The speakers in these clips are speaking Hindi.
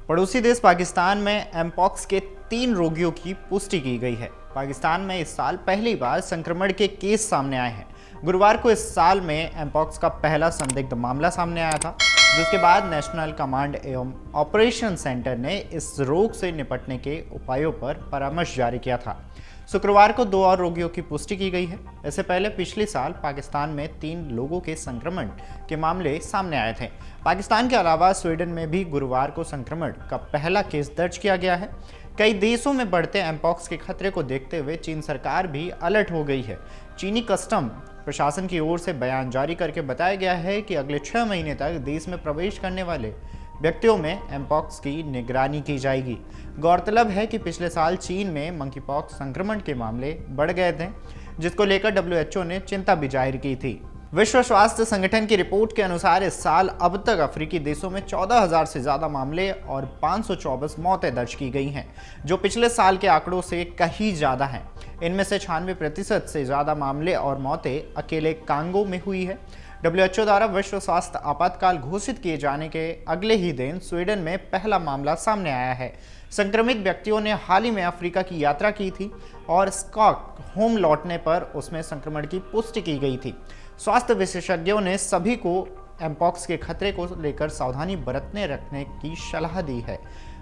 पड़ोसी देश पाकिस्तान में एमपॉक्स के 3 रोगियों की पुष्टि की गई है। पाकिस्तान में इस साल पहली बार संक्रमण के केस सामने आए हैं। गुरुवार को इस साल में एमपॉक्स का पहला संदिग्ध मामला सामने आया था, जिसके बाद नेशनल कमांड एवं ऑपरेशन सेंटर ने इस रोग से निपटने के उपायों पर परामर्श जारी किया था। शुक्रवार को 2 और रोगियों की पुष्टि की गई है। इससे पहले पिछले साल पाकिस्तान में 3 लोगों के संक्रमण के मामले सामने आए थे। पाकिस्तान के अलावा स्वीडन में भी गुरुवार को संक्रमण का पहला केस दर्ज किया गया है। कई देशों में बढ़ते एमपॉक्स के खतरे को देखते हुए चीन सरकार भी अलर्ट हो गई है। चीनी कस्टम प्रशासन की ओर से बयान जारी करके बताया गया है कि अगले 6 महीने तक देश में प्रवेश करने वाले व्यक्तियों में एमपॉक्स की निगरानी की जाएगी। गौरतलब है कि पिछले साल चीन में मंकीपॉक्स संक्रमण के मामले बढ़ गए थे, जिसको लेकर डब्ल्यूएचओ ने चिंता भी जाहिर की थी। विश्व स्वास्थ्य संगठन की रिपोर्ट के अनुसार इस साल अब तक अफ्रीकी देशों में 14,000 से ज़्यादा मामले और 524 मौतें दर्ज की गई हैं, जो पिछले साल के आंकड़ों से कहीं ज़्यादा हैं। इनमें से 96% से ज़्यादा मामले और मौतें अकेले कांगो में हुई है। डब्ल्यूएचओ द्वारा विश्व स्वास्थ्य आपातकाल घोषित किए जाने के अगले ही दिन स्वीडन में पहला मामला सामने आया है। संक्रमित व्यक्तियों ने हाल ही में अफ्रीका की यात्रा की थी और स्टॉकहोम लौटने पर उसमें संक्रमण की पुष्टि की गई थी। स्वास्थ्य विशेषज्ञों ने सभी को एमपॉक्स के खतरे को लेकर सावधानी बरतने रखने की सलाह दी है।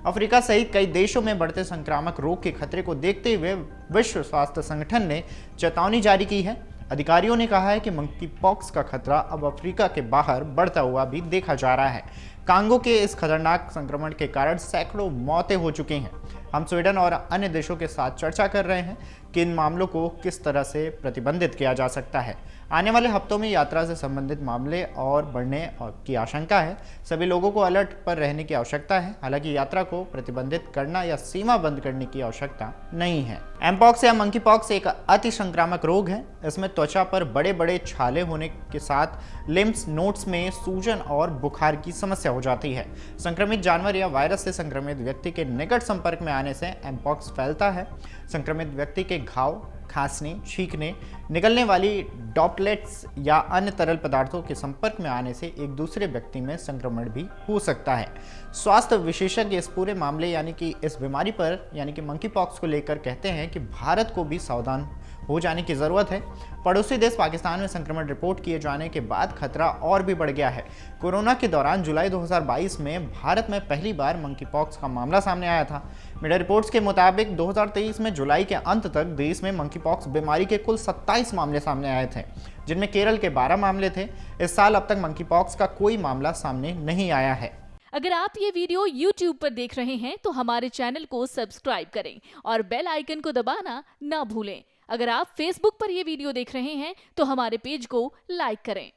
अफ्रीका सहित कई देशों में बढ़ते संक्रामक रोग के खतरे को देखते हुए विश्व स्वास्थ्य संगठन ने चेतावनी जारी की है। अधिकारियों ने कहा है कि मंकीपॉक्स का खतरा अब अफ्रीका के बाहर बढ़ता हुआ भी देखा जा रहा है। कांगो के इस खतरनाक संक्रमण के कारण सैकड़ों मौतें हो चुकी हैं। हम स्वीडन और अन्य देशों के साथ चर्चा कर रहे हैं कि इन मामलों को किस तरह से प्रतिबंधित किया जा सकता है। आने वाले हफ्तों में यात्रा से संबंधित मामले और बढ़ने की आशंका है। सभी लोगों को अलर्ट पर रहने की आवश्यकता है। हालांकि यात्रा को प्रतिबंधित करना या सीमा बंद करने की आवश्यकता नहीं है। एमपॉक्स या मंकीपॉक्स एक अति संक्रामक रोग है। इसमें त्वचा पर बड़े बड़े छाले होने के साथ लिम्फ नोड्स में सूजन और बुखार की समस्या हो जाती है। संक्रमित जानवर या वायरस से संक्रमित व्यक्ति के निकट संपर्क में आने से एमपॉक्स फैलता है। संक्रमित व्यक्ति के घाव, खांसने, छींकने, निकलने वाली ड्रॉपलेट्स या अन्य तरल पदार्थों के संपर्क में आने से एक दूसरे व्यक्ति में संक्रमण भी हो सकता है। स्वास्थ्य विशेषज्ञ इस पूरे मामले यानी कि इस बीमारी पर यानी कि मंकीपॉक्स को लेकर कहते हैं कि भारत को भी सावधान हो जाने की ज़रूरत है। पड़ोसी देश पाकिस्तान में संक्रमण रिपोर्ट किए जाने के बाद खतरा और भी बढ़ गया है। कोरोना के दौरान जुलाई 2022 में भारत में पहली बार मंकीपॉक्स का मामला सामने आया था। मीडिया रिपोर्ट्स के मुताबिक 2023 में जुलाई के अंत तक देश में मंकीपॉक्स बीमारी के कुल 27 मामले सामने आए थे, जिनमें केरल के 12 मामले थे। इस साल अब तक मंकीपॉक्स का कोई मामला सामने नहीं आया है। अगर आप ये वीडियो YouTube पर देख रहे हैं तो हमारे चैनल को सब्सक्राइब करें और बेल आइकन को दबाना ना भूलें। अगर आप Facebook पर ये वीडियो देख रहे हैं तो हमारे पेज को लाइक करें।